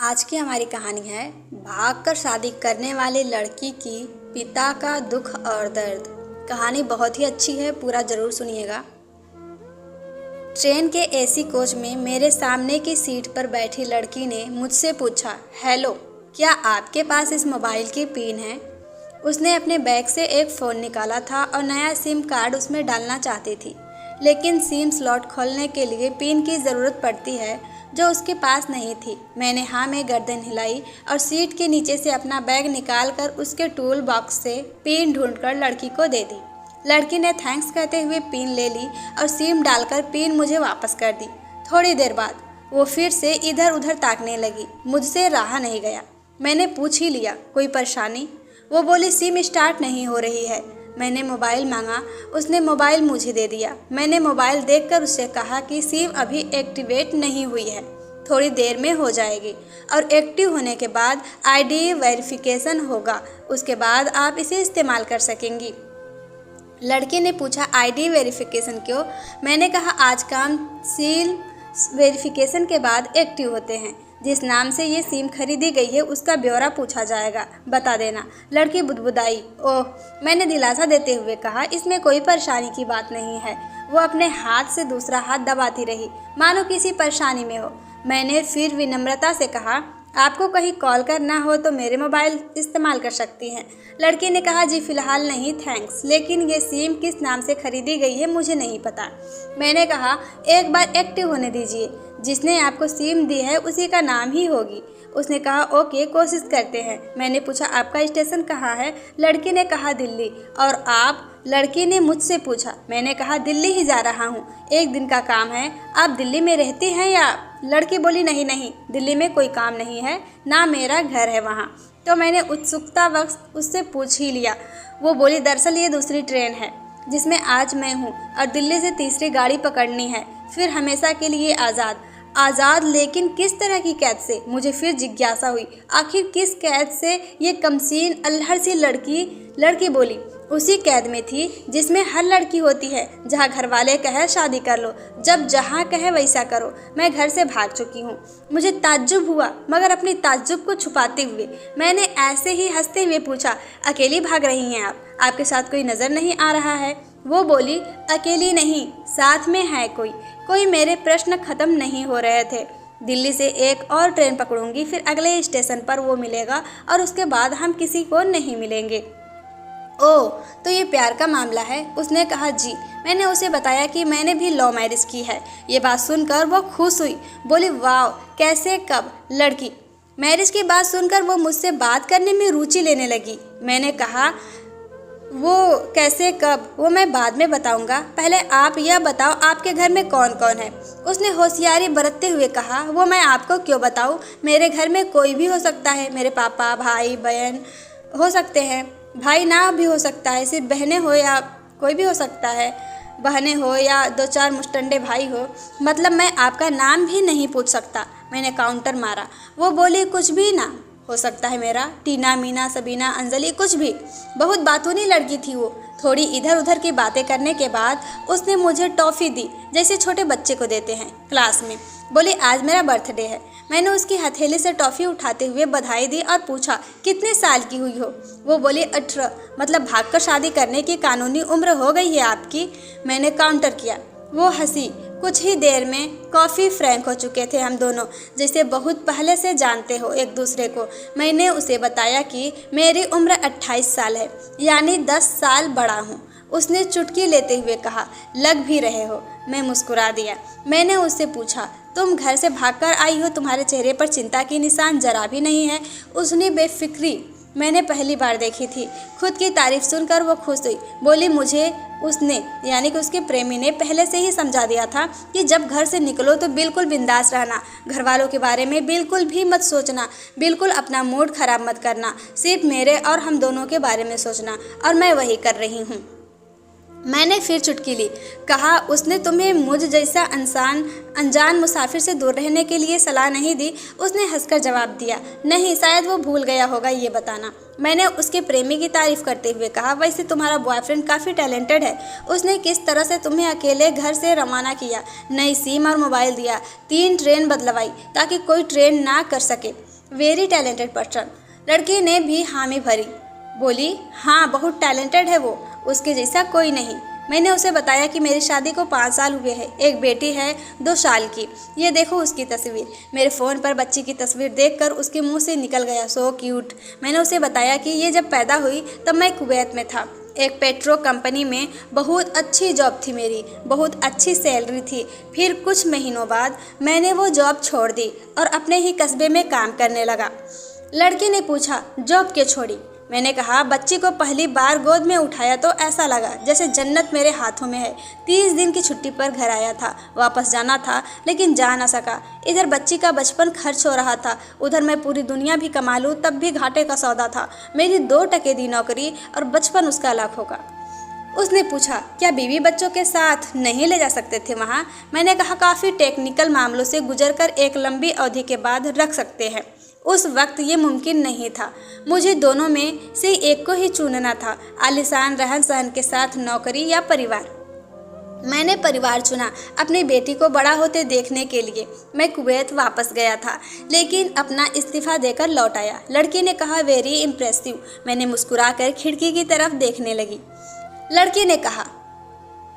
आज की हमारी कहानी है भागकर शादी करने वाली लड़की की पिता का दुख और दर्द। कहानी बहुत ही अच्छी है, पूरा जरूर सुनिएगा। ट्रेन के एसी कोच में मेरे सामने की सीट पर बैठी लड़की ने मुझसे पूछा, हेलो, क्या आपके पास इस मोबाइल की पिन है? उसने अपने बैग से एक फ़ोन निकाला था और नया सिम कार्ड उसमें डालना चाहती थी, लेकिन सिम स्लॉट खोलने के लिए पिन की ज़रूरत पड़ती है जो उसके पास नहीं थी। मैंने हाँ में गर्दन हिलाई और सीट के नीचे से अपना बैग निकालकर उसके टूल बॉक्स से पिन ढूंढकर लड़की को दे दी। लड़की ने थैंक्स कहते हुए पिन ले ली और सिम डालकर पिन मुझे वापस कर दी। थोड़ी देर बाद वो फिर से इधर उधर ताकने लगी। मुझसे रहा नहीं गया, मैंने पूछ ही लिया, कोई परेशानी? वो बोली, सिम स्टार्ट नहीं हो रही है। मैंने मोबाइल मांगा, उसने मोबाइल मुझे दे दिया। मैंने मोबाइल देखकर उससे कहा कि सिम अभी एक्टिवेट नहीं हुई है, थोड़ी देर में हो जाएगी और एक्टिव होने के बाद आईडी वेरिफिकेशन होगा, उसके बाद आप इसे इस्तेमाल कर सकेंगी। लड़की ने पूछा, आईडी वेरिफिकेशन क्यों? मैंने कहा, आज काम सील वेरिफिकेशन के बाद एक्टिव होते हैं। जिस नाम से ये सिम खरीदी गई है उसका ब्यौरा पूछा जाएगा, बता देना। लड़की बुदबुदाई। ओह, मैंने दिलासा देते हुए कहा, इसमें कोई परेशानी की बात नहीं है। वो अपने हाथ से दूसरा हाथ दबाती रही, मानो किसी परेशानी में हो। मैंने फिर विनम्रता से कहा, आपको कहीं कॉल करना हो तो मेरे मोबाइल इस्तेमाल कर सकती हैं। लड़की ने कहा, जी फ़िलहाल नहीं थैंक्स, लेकिन ये सिम किस नाम से खरीदी गई है मुझे नहीं पता। मैंने कहा, एक बार एक्टिव होने दीजिए, जिसने आपको सिम दी है उसी का नाम ही होगी। उसने कहा, ओके, कोशिश करते हैं। मैंने पूछा, आपका स्टेशन कहाँ है? लड़की ने कहा, दिल्ली। और आप? लड़की ने मुझसे पूछा। मैंने कहा, दिल्ली ही जा रहा हूँ, एक दिन का काम है। आप दिल्ली में रहती हैं या? लड़की बोली, नहीं नहीं, दिल्ली में कोई काम नहीं है, ना मेरा घर है वहाँ। तो मैंने उत्सुकता वक्त उससे पूछ ही लिया। वो बोली, दरअसल ये दूसरी ट्रेन है जिसमें आज मैं हूँ और दिल्ली से तीसरी गाड़ी पकड़नी है, फिर हमेशा के लिए आज़ाद। आज़ाद, लेकिन किस तरह की कैद से? मुझे फिर जिज्ञासा हुई, आखिर किस कैद से ये कमसीन अल्हड़ सी लड़की बोली, उसी कैद में थी जिसमें हर लड़की होती है, जहाँ घर वाले कहे शादी कर लो, जब जहाँ कहे वैसा करो। मैं घर से भाग चुकी हूँ। मुझे ताज्जुब हुआ, मगर अपनी ताज्जुब को छुपाते हुए मैंने ऐसे ही हंसते हुए पूछा, अकेली भाग रही हैं आप? आपके साथ कोई नज़र नहीं आ रहा है? वो बोली, अकेली नहीं, साथ में है कोई। मेरे प्रश्न खत्म नहीं हो रहे थे। दिल्ली से एक और ट्रेन पकड़ूंगी, फिर अगले स्टेशन पर वो मिलेगा और उसके बाद हम किसी को नहीं मिलेंगे। ओह, तो ये प्यार का मामला है? उसने कहा, जी। मैंने उसे बताया कि मैंने भी लव मैरिज की है। ये बात सुनकर वो खुश हुई, बोली, वाह, कैसे, कब? लड़की, मैरिज की बात सुनकर वो मुझसे बात करने में रुचि लेने लगी। मैंने कहा, वो कैसे, कब, वो मैं बाद में बताऊंगा, पहले आप यह बताओ आपके घर में कौन कौन है? उसने होशियारी बरतते हुए कहा, वो मैं आपको क्यों बताऊं? मेरे घर में कोई भी हो सकता है, मेरे पापा, भाई, बहन हो सकते हैं, भाई ना भी हो सकता है, सिर्फ बहनें हो या कोई भी हो सकता है, बहनें हो या दो चार मुस्टंडे भाई हो, मतलब मैं आपका नाम भी नहीं पूछ सकता। मैंने काउंटर मारा। वो बोली, कुछ भी ना हो सकता है मेरा, टीना, मीना, सबीना, अंजलि, कुछ भी। बहुत बातूनी लड़की थी वो। थोड़ी इधर उधर की बातें करने के बाद उसने मुझे टॉफ़ी दी, जैसे छोटे बच्चे को देते हैं क्लास में। बोली, आज मेरा बर्थडे है। मैंने उसकी हथेली से टॉफ़ी उठाते हुए बधाई दी और पूछा, कितने साल की हुई हो? वो बोली, 18, मतलब भागकर शादी करने की कानूनी उम्र हो गई है आपकी। मैंने काउंटर किया। वो हंसी। कुछ ही देर में कॉफ़ी फ्रैंक हो चुके थे हम दोनों, जैसे बहुत पहले से जानते हो एक दूसरे को। मैंने उसे बताया कि मेरी उम्र 28 साल है, यानी 10 साल बड़ा हूँ। उसने चुटकी लेते हुए कहा, लग भी रहे हो। मैं मुस्कुरा दिया। मैंने उससे पूछा, तुम घर से भागकर आई हो, तुम्हारे चेहरे पर चिंता की निशान जरा भी नहीं है। उसने बेफिक्री मैंने पहली बार देखी थी। खुद की तारीफ सुनकर वो खुश हुई। बोली, मुझे उसने, यानी कि उसके प्रेमी ने पहले से ही समझा दिया था कि जब घर से निकलो तो बिल्कुल बिंदास रहना, घर वालों के बारे में बिल्कुल भी मत सोचना, बिल्कुल अपना मूड खराब मत करना, सिर्फ मेरे और हम दोनों के बारे में सोचना। और मैं वही कर रही हूँ। मैंने फिर चुटकी ली। कहा, उसने तुम्हें मुझ जैसा अनजान मुसाफिर से दूर रहने के लिए सलाह नहीं दी? उसने हंसकर जवाब दिया, नहीं, शायद वो भूल गया होगा ये बताना। मैंने उसके प्रेमी की तारीफ करते हुए कहा, वैसे तुम्हारा बॉयफ्रेंड काफ़ी टैलेंटेड है। उसने किस तरह से तुम्हें अकेले घर से रवाना किया, नई सिम और मोबाइल दिया, 3 ट्रेन बदलवाई ताकि कोई ट्रेन ना कर सके। Very talented person. लड़की ने भी हामी भरी, बोली हाँ बहुत टैलेंटेड है वो, उसके जैसा कोई नहीं। मैंने उसे बताया कि मेरी शादी को 5 साल हुए हैं, एक बेटी है 2 साल की, ये देखो उसकी तस्वीर। मेरे फ़ोन पर बच्ची की तस्वीर देखकर उसके मुंह से निकल गया सो क्यूट। मैंने उसे बताया कि ये जब पैदा हुई तब मैं कुवैत में था, एक पेट्रो कंपनी में बहुत अच्छी जॉब थी मेरी, बहुत अच्छी सैलरी थी। फिर कुछ महीनों बाद मैंने वो जॉब छोड़ दी और अपने ही कस्बे में काम करने लगा। लड़की ने पूछा जॉब क्यों छोड़ी? मैंने कहा बच्ची को पहली बार गोद में उठाया तो ऐसा लगा जैसे जन्नत मेरे हाथों में है। 30 दिन की छुट्टी पर घर आया था, वापस जाना था लेकिन जा ना सका। इधर बच्ची का बचपन खर्च हो रहा था, उधर मैं पूरी दुनिया भी कमा लूँ तब भी घाटे का सौदा था। मेरी 2 टके दी नौकरी और बचपन उसका लाखों का। उसने पूछा क्या बीवी बच्चों के साथ नहीं ले जा सकते थे वहाँ? मैंने कहा काफ़ी टेक्निकल मामलों से गुजरकर एक लंबी अवधि के बाद रख सकते हैं। उस वक्त ये मुमकिन नहीं था, मुझे दोनों में से एक को ही चुनना था, आलीशान रहन सहन के साथ नौकरी या परिवार। मैंने परिवार चुना, अपनी बेटी को बड़ा होते देखने के लिए। मैं कुवैत वापस गया था लेकिन अपना इस्तीफ़ा देकर लौट आया। लड़की ने कहा वेरी इम्प्रेसिव। मैंने मुस्कुराकर खिड़की की तरफ देखने लगी। लड़की ने कहा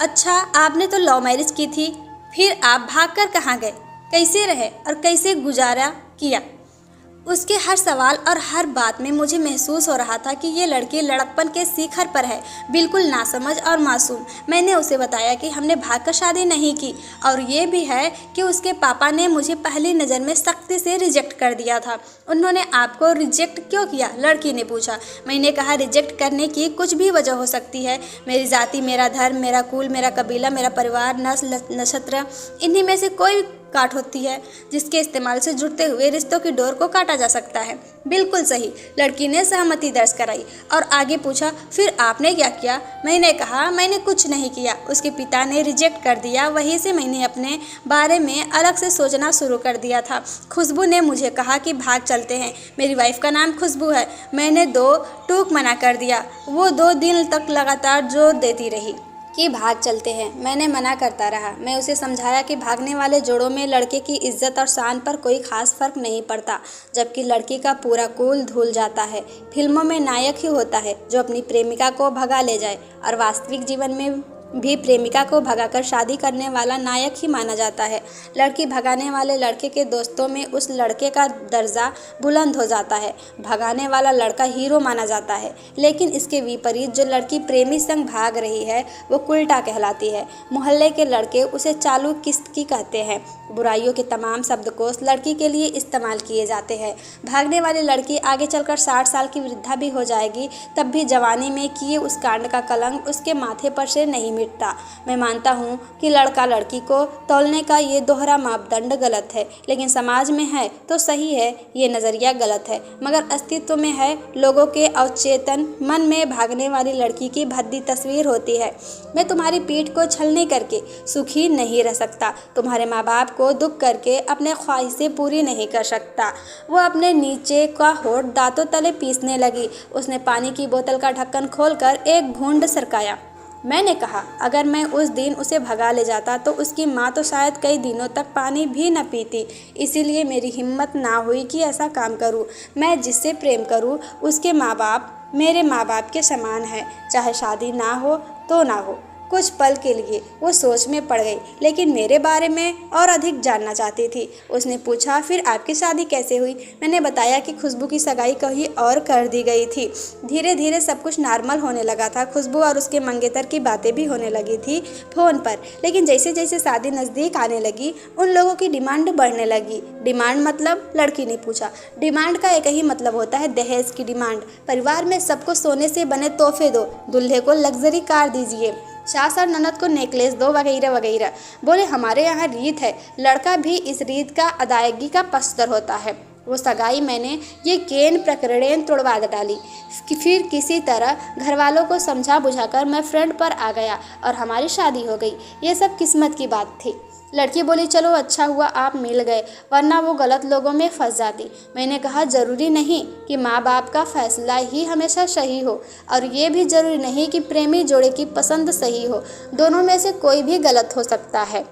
अच्छा आपने तो लव मैरिज की थी, फिर आप भागकर कहाँ गए, कैसे रहे और कैसे गुजारा किया? उसके हर सवाल और हर बात में मुझे महसूस हो रहा था कि ये लड़की लड़कपन के शिखर पर है, बिल्कुल नासमझ और मासूम। मैंने उसे बताया कि हमने भागकर शादी नहीं की और ये भी है कि उसके पापा ने मुझे पहली नज़र में सख्ती से रिजेक्ट कर दिया था। उन्होंने आपको रिजेक्ट क्यों किया? लड़की ने पूछा। मैंने कहा रिजेक्ट करने की कुछ भी वजह हो सकती है, मेरी जाति, मेरा धर्म, मेरा कुल, मेरा कबीला, मेरा परिवार, नस्ल, नक्षत्र, इन्हीं में से कोई काट होती है जिसके इस्तेमाल से जुड़ते हुए रिश्तों की डोर को काटा जा सकता है। बिल्कुल सही, लड़की ने सहमति दर्ज कराई और आगे पूछा फिर आपने क्या किया? मैंने कहा मैंने कुछ नहीं किया, उसके पिता ने रिजेक्ट कर दिया, वहीं से मैंने अपने बारे में अलग से सोचना शुरू कर दिया था। खुशबू ने मुझे कहा कि भाग चलते हैं, मेरी वाइफ का नाम खुशबू है। मैंने 2 टूक मना कर दिया, वो 2 दिन तक लगातार जोर देती रही कि भाग चलते हैं। मैंने मना करता रहा। मैं उसे समझाया कि भागने वाले जोड़ों में लड़के की इज्जत और शान पर कोई खास फर्क नहीं पड़ता, जबकि लड़की का पूरा कुल धुल जाता है। फिल्मों में नायक ही होता है जो अपनी प्रेमिका को भगा ले जाए और वास्तविक जीवन में भी प्रेमिका को भगाकर शादी करने वाला नायक ही माना जाता है। लड़की भगाने वाले लड़के के दोस्तों में उस लड़के का दर्जा बुलंद हो जाता है, भगाने वाला लड़का हीरो माना जाता है। लेकिन इसके विपरीत जो लड़की प्रेमी संग भाग रही है वो उल्टा कहलाती है। मोहल्ले के लड़के उसे चालू किस्ती कहते हैं। बुराइयों के तमाम शब्दकोश लड़की के लिए इस्तेमाल किए जाते हैं। भागने वाली लड़की आगे चलकर 60 साल की वृद्धा भी हो जाएगी, तब भी जवानी में किए उस कांड का कलंक उसके माथे पर से नहीं मिटता। मैं मानता हूँ कि लड़का लड़की को तौलने का ये दोहरा मापदंड गलत है, लेकिन समाज में है तो सही है, ये नज़रिया गलत है, मगर अस्तित्व में है। लोगों के अवचेतन मन में भागने वाली लड़की की भद्दी तस्वीर होती है। मैं तुम्हारी पीठ को छलनी करके सुखी नहीं रह सकता, तुम्हारे माँ बाप को दुख करके अपने ख्वाहिशें पूरी नहीं कर सकता। वो अपने नीचे का होठ दांतों तले पीसने लगी। उसने पानी की बोतल का ढक्कन खोलकर एक घूंट सरकाया। मैंने कहा अगर मैं उस दिन उसे भगा ले जाता तो उसकी माँ तो शायद कई दिनों तक पानी भी न पीती। इसीलिए मेरी हिम्मत ना हुई कि ऐसा काम करूँ। मैं जिससे प्रेम करूँ उसके माँ बाप मेरे माँ बाप के समान है, चाहे शादी ना हो तो ना हो। कुछ पल के लिए वो सोच में पड़ गई, लेकिन मेरे बारे में और अधिक जानना चाहती थी। उसने पूछा फिर आपकी शादी कैसे हुई? मैंने बताया कि खुशबू की सगाई कहीं और कर दी गई थी। धीरे धीरे सब कुछ नॉर्मल होने लगा था। खुशबू और उसके मंगेतर की बातें भी होने लगी थी फ़ोन पर, लेकिन जैसे जैसे शादी नज़दीक आने लगी उन लोगों की डिमांड बढ़ने लगी। डिमांड मतलब? लड़की ने पूछा। डिमांड का एक ही मतलब होता है, दहेज की डिमांड। परिवार में सबको सोने से बने तोहफे दो, दूल्हे को लग्जरी कार दीजिए, सास और ननद को नेकलेस दो, वगैरह वगैरह। बोले हमारे यहाँ रीत है, लड़का भी इस रीत का अदायगी का पस्तर होता है। वो सगाई मैंने ये केन प्रकरणें तोड़वा डाली कि फिर किसी तरह घर वालों को समझा बुझाकर मैं फ्रंट पर आ गया और हमारी शादी हो गई। ये सब किस्मत की बात थी। लड़की बोली चलो अच्छा हुआ आप मिल गए, वरना वो गलत लोगों में फंस जाती। मैंने कहा ज़रूरी नहीं कि माँ बाप का फैसला ही हमेशा सही हो, और ये भी ज़रूरी नहीं कि प्रेमी जोड़े की पसंद सही हो। दोनों में से कोई भी गलत हो सकता है।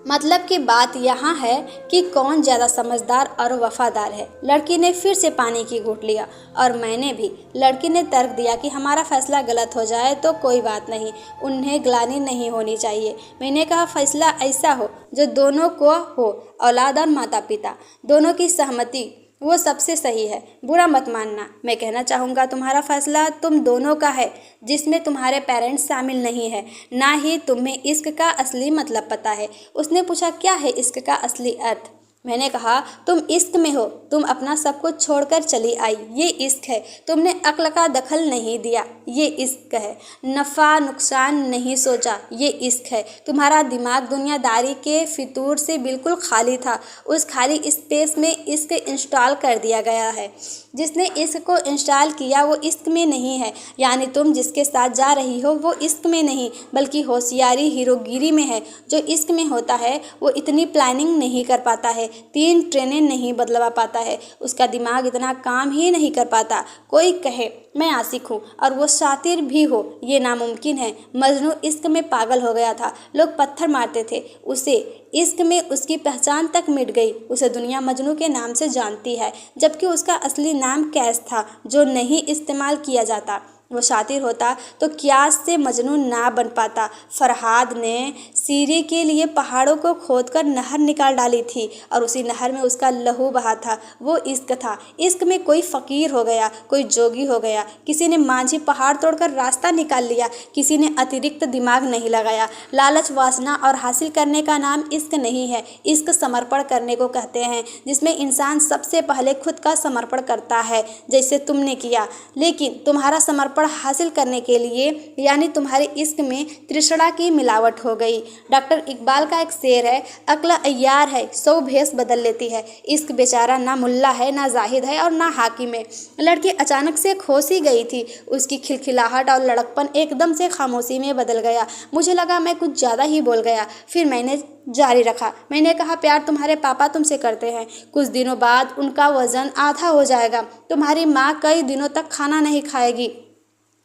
मतलब की बात यहाँ है कि कौन ज़्यादा समझदार और वफादार है। लड़की ने फिर से पानी की घूंट लिया और मैंने भी। लड़की ने तर्क दिया कि हमारा फैसला गलत हो जाए तो कोई बात नहीं, उन्हें ग्लानि नहीं होनी चाहिए। मैंने कहा फैसला ऐसा हो जो दोनों को हो, औलाद और माता पिता दोनों की सहमति, वो सबसे सही है। बुरा मत मानना, मैं कहना चाहूँगा तुम्हारा फैसला तुम दोनों का है, जिसमें तुम्हारे पेरेंट्स शामिल नहीं है। ना ही तुम्हें इश्क का असली मतलब पता है। उसने पूछा क्या है इश्क का असली अर्थ। मैंने कहा तुम इश्क में हो, तुम अपना सब कुछ छोड़कर चली आई, ये इश्क है। तुमने अक्ल का दखल नहीं दिया, ये इश्क है। नफ़ा नुकसान नहीं सोचा, ये इश्क है। तुम्हारा दिमाग दुनियादारी के फितूर से बिल्कुल खाली था। उस खाली स्पेस में इश्क इंस्टॉल कर दिया गया है। जिसने इश्क को इंस्टॉल किया वो इश्क में नहीं है। यानी तुम जिसके साथ जा रही हो वो इश्क में नहीं बल्कि होशियारी हीरोगिरी में है। जो इश्क में होता है वो इतनी प्लानिंग नहीं कर पाता है, 3 ट्रेनें नहीं बदलवा पाता है, उसका दिमाग इतना काम ही नहीं कर पाता। कोई कहे मैं आशिक हूँ और वो शातिर भी हो, ये नामुमकिन है। मजनू इश्क में पागल हो गया था, लोग पत्थर मारते थे उसे। इश्क में उसकी पहचान तक मिट गई। उसे दुनिया मजनू के नाम से जानती है, जबकि उसका असली नाम कैस था, जो नहीं इस्तेमाल किया जाता। वो शातिर होता तो क्यास से मजनू ना बन पाता। फरहाद ने सीरी के लिए पहाड़ों को खोदकर नहर निकाल डाली थी और उसी नहर में उसका लहू बहा था। वो इश्क था। इश्क में कोई फ़कीर हो गया, कोई जोगी हो गया, किसी ने मांझी पहाड़ तोड़कर रास्ता निकाल लिया, किसी ने अतिरिक्त दिमाग नहीं लगाया। लालच, वासना और हासिल करने का नाम इश्क नहीं है। इश्क समर्पण करने को कहते हैं, जिसमें इंसान सबसे पहले खुद का समर्पण करता है, जैसे तुमने किया। लेकिन तुम्हारा समर्पण हासिल करने के लिए यानी तुम्हारे इश्क में तृष्णा की मिलावट हो गई। डॉक्टर इकबाल का एक शेर है, अक्ल अय्यार है, 100 भेष बदल लेती है। इश्क बेचारा ना मुल्ला है, ना जाहिद है और ना हाकिम है। लड़की अचानक से खो सी गई थी। उसकी खिलखिलाहट और लड़कपन एकदम से खामोशी में बदल गया। मुझे लगा मैं कुछ ज़्यादा ही बोल गया, फिर मैंने जारी रखा। मैंने कहा प्यार तुम्हारे पापा तुमसे करते हैं, कुछ दिनों बाद उनका वजन आधा हो जाएगा। तुम्हारी माँ कई दिनों तक खाना नहीं खाएगी,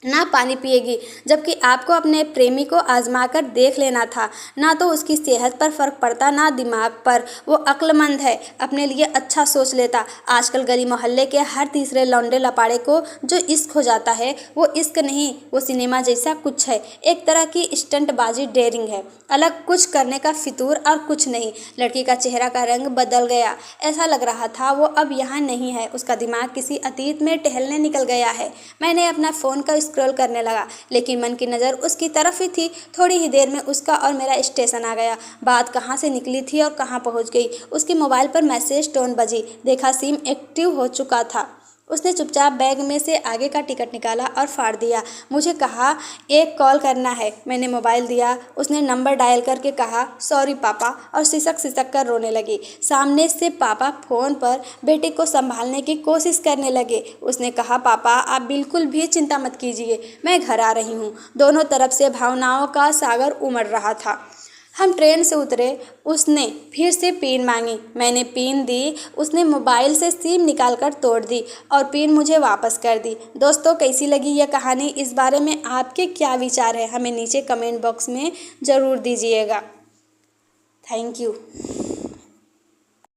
ना पानी पिएगी, जबकि आपको अपने प्रेमी को आजमा कर देख लेना था। ना तो उसकी सेहत पर फ़र्क पड़ता, ना दिमाग पर। वो अक्लमंद है, अपने लिए अच्छा सोच लेता। आजकल गली मोहल्ले के हर तीसरे लौंडे लपाड़े को जो इश्क हो जाता है वो इश्क नहीं, वो सिनेमा जैसा कुछ है, एक तरह की स्टंटबाजी, डेयरिंग है, अलग कुछ करने का फितूर और कुछ नहीं। लड़की का चेहरा का रंग बदल गया। ऐसा लग रहा था वो अब यहाँ नहीं है, उसका दिमाग किसी अतीत में टहलने निकल गया है। मैंने अपना फ़ोन का स्क्रॉल करने लगा, लेकिन मन की नज़र उसकी तरफ ही थी। थोड़ी ही देर में उसका और मेरा स्टेशन आ गया। बात कहाँ से निकली थी और कहाँ पहुँच गई। उसके मोबाइल पर मैसेज टोन बजी, देखा सिम एक्टिव हो चुका था। उसने चुपचाप बैग में से आगे का टिकट निकाला और फाड़ दिया। मुझे कहा एक कॉल करना है। मैंने मोबाइल दिया। उसने नंबर डायल करके कहा सॉरी पापा, और सिसक सिसक कर रोने लगी। सामने से पापा फ़ोन पर बेटे को संभालने की कोशिश करने लगे। उसने कहा पापा आप बिल्कुल भी चिंता मत कीजिए, मैं घर आ रही हूँ। दोनों तरफ से भावनाओं का सागर उमड़ रहा था। हम ट्रेन से उतरे। उसने फिर से पिन मांगी, मैंने पिन दी। उसने मोबाइल से सिम निकाल कर तोड़ दी और पिन मुझे वापस कर दी। दोस्तों कैसी लगी यह कहानी? इस बारे में आपके क्या विचार है हमें नीचे कमेंट बॉक्स में ज़रूर दीजिएगा। Thank you.